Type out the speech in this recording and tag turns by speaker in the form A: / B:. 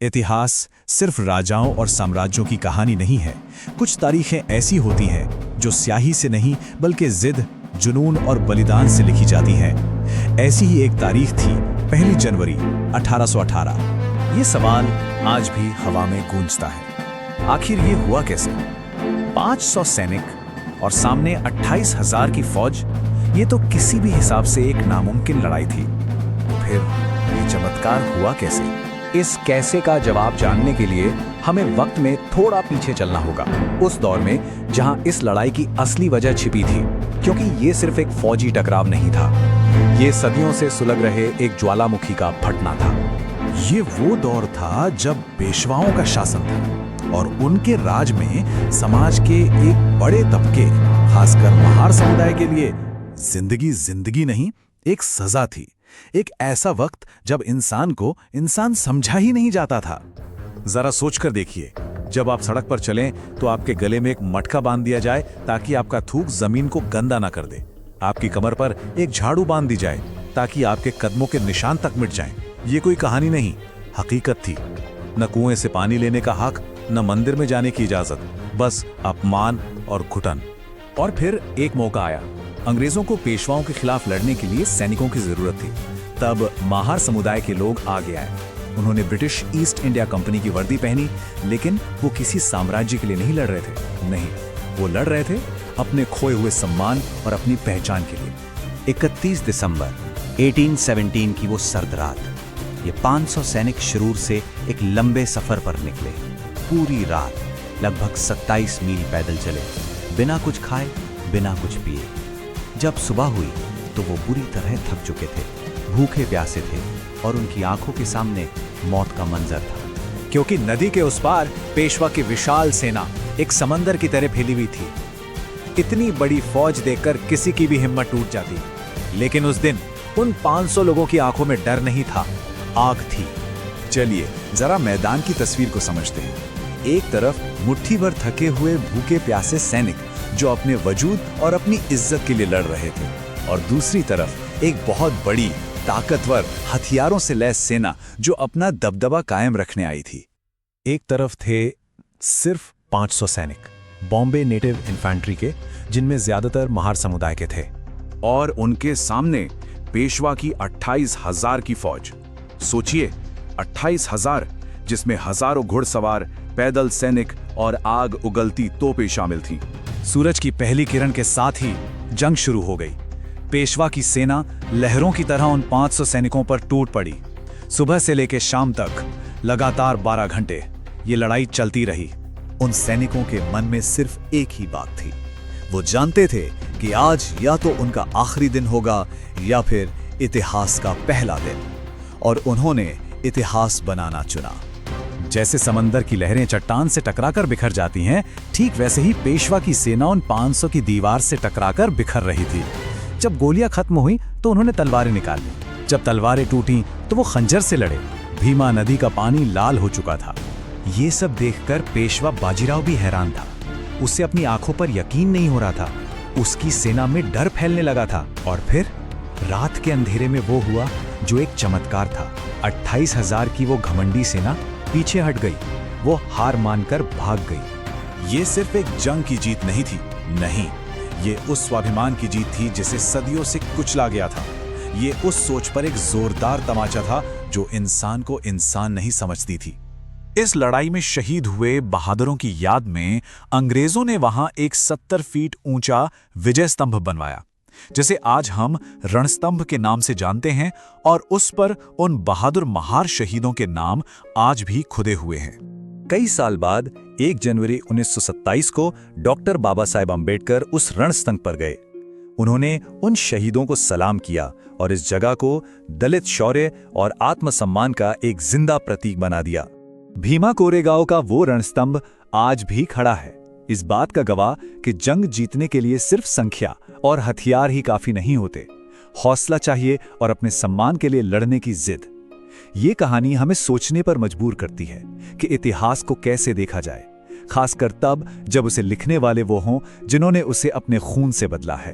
A: इतिहास सिर्फ राजाओं और साम्राज्यों की कहानी नहीं है। कुछ तारीखें ऐसी होती हैं जो स्याही से नहीं बल्कि जिद, जुनून और बलिदान से लिखी जाती हैं। ऐसी ही एक तारीख थी 1 जनवरी 1818। ये सवाल आज भी हवा में गूंजता है, आखिर ये हुआ कैसे? 500 सैनिक और सामने 28,000 की फौज, ये तो किसी भी हिसाब से एक नामुमकिन लड़ाई थी। फिर ये चमत्कार हुआ कैसे? इस कैसे का जवाब जानने के लिए हमें वक्त में थोड़ा पीछे चलना होगा, उस दौर में जहां इस लड़ाई की असली वजह छिपी थी। क्योंकि ये सिर्फ एक फौजी टकराव नहीं था, ये सदियों से सुलग रहे एक ज्वालामुखी का फटना था। ये वो दौर था जब पेशवाओं का शासन था और उनके राज में समाज के एक बड़े तबके, खासकर महार समुदाय के लिए जिंदगी नहीं, एक सजा थी। एक ऐसा वक्त जब इंसान को इंसान समझा ही नहीं जाता था। जरा सोचकर देखिए, जब आप सड़क पर चलें तो आपके गले में एक मटका बांध दिया जाए ताकि आपका थूक जमीन को गंदा ना कर दे। आपकी कमर पर एक झाड़ू बांध दी जाए ताकि आपके कदमों के निशान तक मिट जाएं। ये कोई कहानी नहीं, हकीकत थी। न कुएं से पानी लेने का हक, न मंदिर में जाने की इजाजत, बस अपमान और घुटन। और फिर एक मौका आया, अंग्रेजों को पेशवाओं के खिलाफ लड़ने के लिए सैनिकों की जरूरत थी। तब महार समुदाय के लोग आगे आए। उन्होंने ब्रिटिश ईस्ट इंडिया कंपनी की वर्दी पहनी, लेकिन वो किसी साम्राज्य के लिए नहीं लड़ रहे थे। नहीं, वो लड़ रहे थे अपने खोए हुए सम्मान और अपनी पहचान के लिए।
B: 31 दिसंबर 1817 की वो सर्द रात, ये 500 सैनिक शिरूर से एक लंबे सफर पर निकले। पूरी रात लगभग 27 मील पैदल चले, बिना कुछ खाए, बिना कुछ पिए। जब सुबह हुई तो वो बुरी तरह थक चुके थे, भूखे प्यासे थे और उनकी आंखों के सामने मौत का मंजर था।
A: क्योंकि नदी के उस पार पेशवा की विशाल सेना एक समंदर की तरह फैली हुई थी। इतनी बड़ी फौज देखकर किसी की भी हिम्मत टूट जाती। लेकिन उस दिन उन 500 लोगों की आंखों में डर नहीं था, आग थी। चलिए जरा मैदान की तस्वीर को समझते हैं। एक तरफ मुट्ठी भर थके हुए भूखे प्यासे सैनिक जो अपने वजूद और अपनी इज्जत के लिए लड़ रहे थे, और दूसरी तरफ एक बहुत बड़ी, ताकतवर, हथियारों से लैस सेना जो अपना दबदबा कायम रखने आई थी। एक तरफ थे सिर्फ 500 सैनिक, बॉम्बे नेटिव इन्फैंट्री के, जिनमें ज्यादातर महार समुदाय के थे, और उनके सामने पेशवा की 28,000 की फौज। सोचिए, 28,000, जिसमें हजारों घुड़सवार, पैदल सैनिक और आग उगलती तोपें शामिल थीं। सूरज की पहली किरण के साथ ही जंग शुरू हो गई। पेशवा की सेना लहरों की तरह उन 500 सैनिकों पर टूट पड़ी। सुबह से लेकर शाम तक लगातार 12 घंटे ये लड़ाई चलती रही। उन सैनिकों के मन में सिर्फ एक ही बात थी, वो जानते थे कि आज या तो उनका आखिरी दिन होगा या फिर इतिहास का पहला दिन, और उन्होंने इतिहास बनाना चुना। जैसे समंदर की लहरें चट्टान से टकराकर बिखर जाती हैं, ठीक वैसे ही पेशवा की सेना उन 500 की दीवार से टकराकर बिखर रही थी। जब गोलियां खत्म हुई तो उन्होंने तलवारें निकाली। जब तलवारें टूटी तो वो खंजर से लड़े। भीमा नदी का पानी लाल हो चुका था। ये सब देखकर पेशवा बाजीराव भी हैरान था। उसे अपनी आंखों पर यकीन नहीं हो रहा था। उसकी सेना में डर फैलने लगा था। और फिर रात के अंधेरे में वो हुआ जो एक चमत्कार था। 28,000 की वो घमंडी सेना पीछे हट गई। वो हार मानकर भाग गई। ये सिर्फ एक जंग की जीत नहीं थी, नहीं, ये उस स्वाभिमान की जीत थी जिसे सदियों से कुचला गया था। ये उस सोच पर एक जोरदार तमाचा था जो इंसान को इंसान नहीं समझती थी। इस लड़ाई में शहीद हुए बहादुरों की याद में अंग्रेजों ने वहां एक 70 फीट ऊंचा विजय स्तंभ बनवाया, जिसे आज हम रणस्तंभ के नाम से जानते हैं, और उस पर उन बहादुर महार शहीदों के नाम आज भी खुदे हुए हैं। कई साल बाद 1 जनवरी 1927 को डॉक्टर बाबा साहेब अम्बेडकर उस रणस्तंभ पर गए। उन्होंने उन शहीदों को सलाम किया और इस जगह को दलित शौर्य और आत्मसम्मान का एक जिंदा प्रतीक बना दिया। भीमा कोरेगांव का वो रणस्तंभ आज भी खड़ा है, इस बात का गवाह कि जंग जीतने के लिए सिर्फ संख्या और हथियार ही काफी नहीं होते, हौसला चाहिए और अपने सम्मान के लिए लड़ने की जिद। ये कहानी हमें सोचने पर मजबूर करती है कि इतिहास को कैसे देखा जाए, खासकर तब जब उसे लिखने वाले वो हों जिन्होंने उसे अपने खून से बदला है।